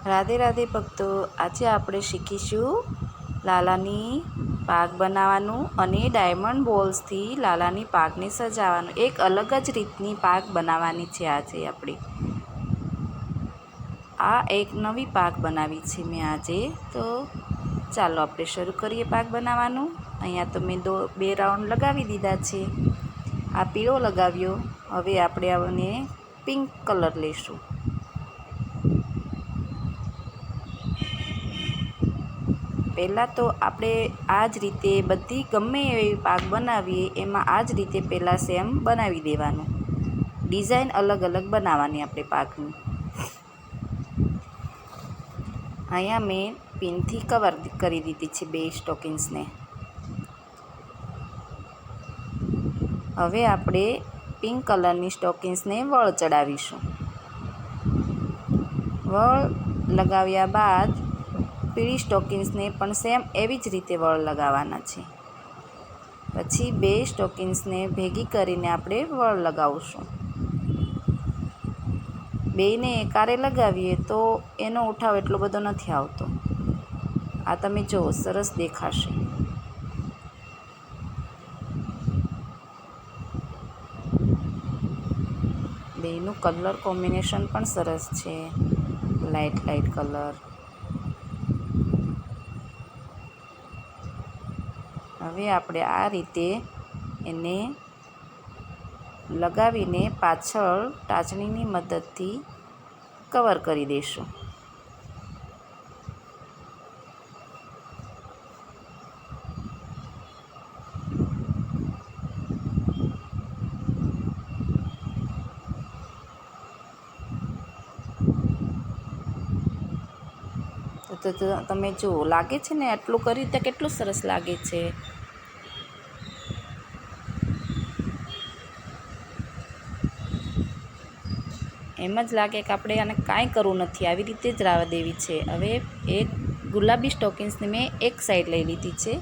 રાધે રાધે ભક્તો, આજે આપણે શીખીશું લાલાની પાક બનાવવાનું અને ડાયમંડ બોલ્સથી લાલાની પાકને સજાવવાનું. એક અલગ જ રીતની પાક બનાવવાની છે આજે આપણે. આ એક નવી પાક બનાવી છે મેં આજે. તો ચાલો આપણે શરૂ કરીએ પાક બનાવવાનું. અહીંયા તો મેં 2 રાઉન્ડ લગાવી દીધા છે. આ પીળો લગાવ્યો. હવે આપણે આને પિંક કલર લઈશું. પહેલાં તો આપણે આ જ રીતે બધી ગમે એવી પાક બનાવીએ એમાં આ જ રીતે પહેલાં સેમ બનાવી દેવાનું. ડિઝાઇન અલગ અલગ બનાવવાની આપણે પાકની. અહીંયા મેં પિનથી કવર કરી દીધી છે 2 સ્ટોકિંગ્સને. હવે આપણે પિંક કલરની સ્ટોકિંગ્સને વળ ચડાવીશું. વળ લગાવ્યા બાદ પીળી સ્ટોકિંગ્સને પણ સેમ એવી જ રીતે વળ લગાવવાના છે. પછી 2 સ્ટોકિંગ્સને ભેગી કરીને આપણે વળ લગાવીશું. બેયને એકારે લગાવીએ તો એનો ઉઠાવ એટલો બધો નથી આવતો. આ તમે જુઓ, સરસ દેખાશે. બેયનું કલર કોમ્બિનેશન પણ સરસ છે, લાઇટ કલર. હવે આપણે આ રીતે એને લગાવીને પાછળ ટાચણીની મદદથી કવર કરી દઈશું. તો તમે જુઓ, લાગે છે ને આટલું કરી તો કેટલું સરસ લાગે છે. એમ જ લાગે કે આપણે આને કાંઈ કરવું નથી, આવી રીતે જ રાહ દેવી છે. હવે એક ગુલાબી સ્ટોકિંગ્સને મેં એક સાઈડ લઈ લીધી છે.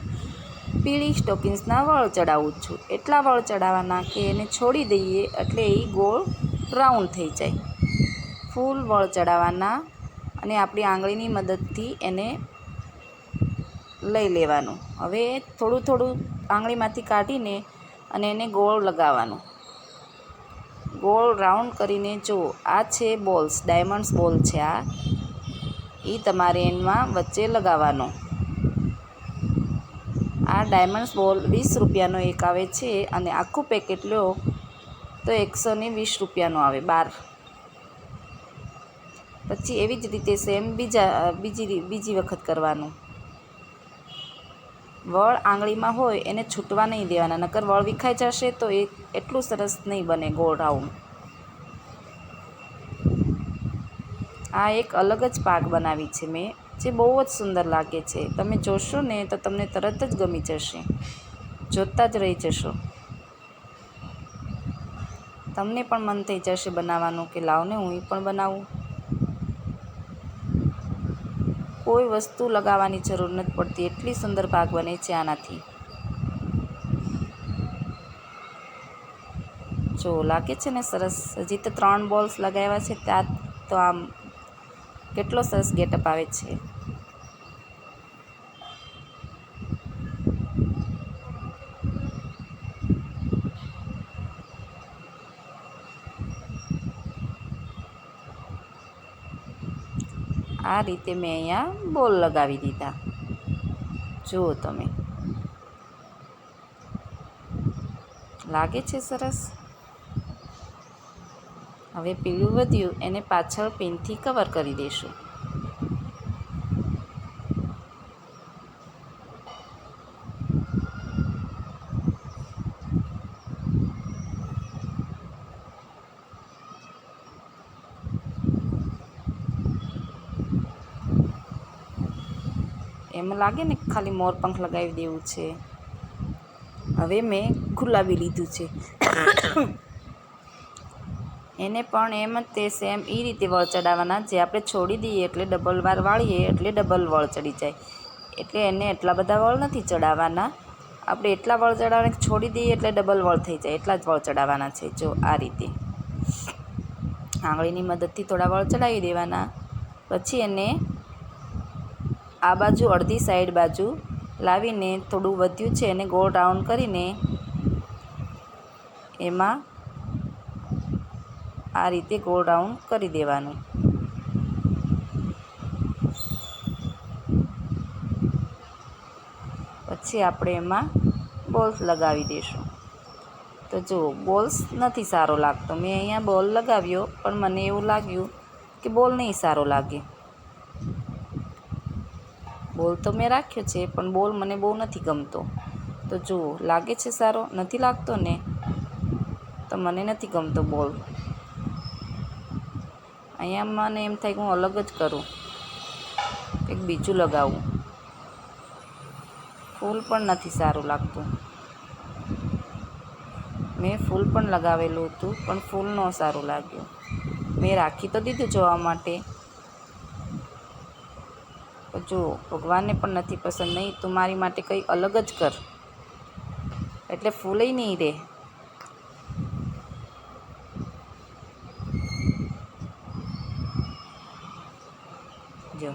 પીળી સ્ટોકિંગ્સના વળ ચડાવું છું. એટલા વળ ચડાવવાના કે એને છોડી દઈએ એટલે એ ગોળ રાઉન્ડ થઈ જાય. ફૂલ વળ ચડાવવાના અને આપણી આંગળીની મદદથી એને લઈ લેવાનું. હવે થોડું આંગળીમાંથી કાઢીને અને એને ગોળ લગાવવાનું. ગોળ રાઉન્ડ કરીને જો આ છે બોલ્સ, ડાયમંડ્સ બોલ છે આ. એ તમારે એમાં વચ્ચે લગાવવાનો. આ ડાયમંડ્સ બોલ 20 રૂપિયાનો એક આવે છે અને આખું પેકેટ લો તો 120 રૂપિયાનો આવે 12. પછી એવી જ રીતે સેમ બીજી વખત કરવાનું. વળ આંગળીમાં હોય એને છૂટવા નહીં દેવાના, નકર વળ વિખાઈ જશે તો એ એટલું સરસ નહીં બને ગોળ રાઉન્ડ. આ એક અલગ જ પાક બનાવી છે મેં, જે બહુ જ સુંદર લાગે છે. તમે જોશો ને તો તમને તરત જ ગમી જશે, જોતા જ રહી જશો. તમને પણ મન થઈ જશે બનાવવાનું કે લાવને હું પણ બનાવું. કોઈ વસ્તુ લગાવવાની જરૂર નથી પડતી, એટલી સુંદર પાક બને છે આનાથી. જો લાગે છે ને સરસ. હજી તો 3 બોલ્સ લગાવ્યા છે, ત્યાં તો આમ કેટલો સરસ ગેટઅપ આવે છે. આ રીતે મેં અહીંયા બોલ લગાવી દીધા. જુઓ તમે, લાગે છે સરસ. હવે પીળું વધ્યું એને પાછળ પિનથી કવર કરી દઈશું. એમ લાગે ને ખાલી મોરપંખ લગાવી દેવું છે. હવે મેં ગુલાબી લીધું છે. એને પણ એમ જ તે સેમ એ રીતે વળ ચડાવવાના. જે આપણે છોડી દઈએ એટલે ડબલ વાર વાળીએ એટલે ડબલ વળ ચડી જાય. એટલે એને એટલા બધા વળ નથી ચડાવવાના. આપણે એટલા વળ ચડાવવાના છોડી દઈએ એટલે ડબલ વળ થઈ જાય, એટલા જ વળ ચડાવવાના છે. જો આ રીતે આંગળીની મદદથી થોડા વળ ચડાવી દેવાના પછી એને આ બાજુ અડધી સાઈડ બાજુ લાવીને થોડું વધ્યું છે એને ગોળ રાઉન્ડ કરીને એમાં આ રીતે ગોળ રાઉન્ડ કરી દેવાનું. પછી આપણે એમાં બોલ્સ લગાવી દઈશું. તો જુઓ, બોલ્સ નથી સારો લાગતો. મેં અહીંયા બોલ લગાવ્યો, પણ મને એવું લાગ્યું કે બોલ નહીં સારો લાગે. બોલ તો મેં રાખ્યો છે, પણ બોલ મને બહુ નથી ગમતો. તો જુઓ, લાગે છે સારો? નથી લાગતો ને? તો મને નથી ગમતો બોલ. અહીંયા મને એમ થાય કે હું અલગ જ કરું, કંઈક બીજું લગાવું. ફૂલ પણ નથી સારું લાગતું. મેં ફૂલ પણ લગાવેલું હતું, પણ ફૂલ ન સારું લાગ્યું. મેં રાખી તો દીધું જોવા માટે. જો ભગવાનને પણ નથી પસંદ, નહીં તું મારી માટે કંઈ અલગ જ કર, એટલે ફૂલે નહીં રહે. જો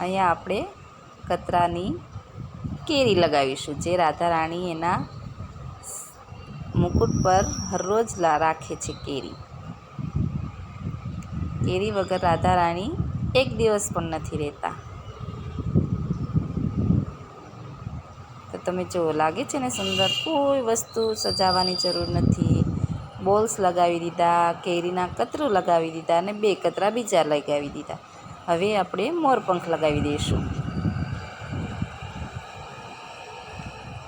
અહીંયા આપણે કતરાની કેરી લગાવીશું, જે રાધા રાણી એના મુકુટ પર હરરોજ રાખે છે. કેરી વગર રાધા રાણી એક દિવસ પણ નથી રહેતા. તો તમે જો, લાગે છે ને સુંદર? કોઈ વસ્તુ સજાવવાની જરૂર નથી. બોલ્સ લગાવી દીધા, કેરીના કતરું લગાવી દીધા અને 2 કતરા બીજા લગાવી દીધા. હવે આપણે મોરપંખ લગાવી દઈશું.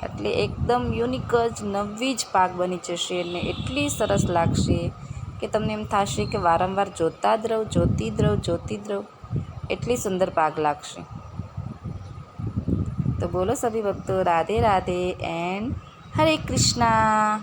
એટલે એકદમ યુનિક જ નવી જ પાક બની જશે અને એટલી સરસ લાગશે કે તમને એમ થશે કે વારંવાર જોતી જ રહું. એટલી સુંદર પાક લાગશે. તો બોલો સભી ભક્તો, રાધે રાધે એન્ડ હરે કૃષ્ણા.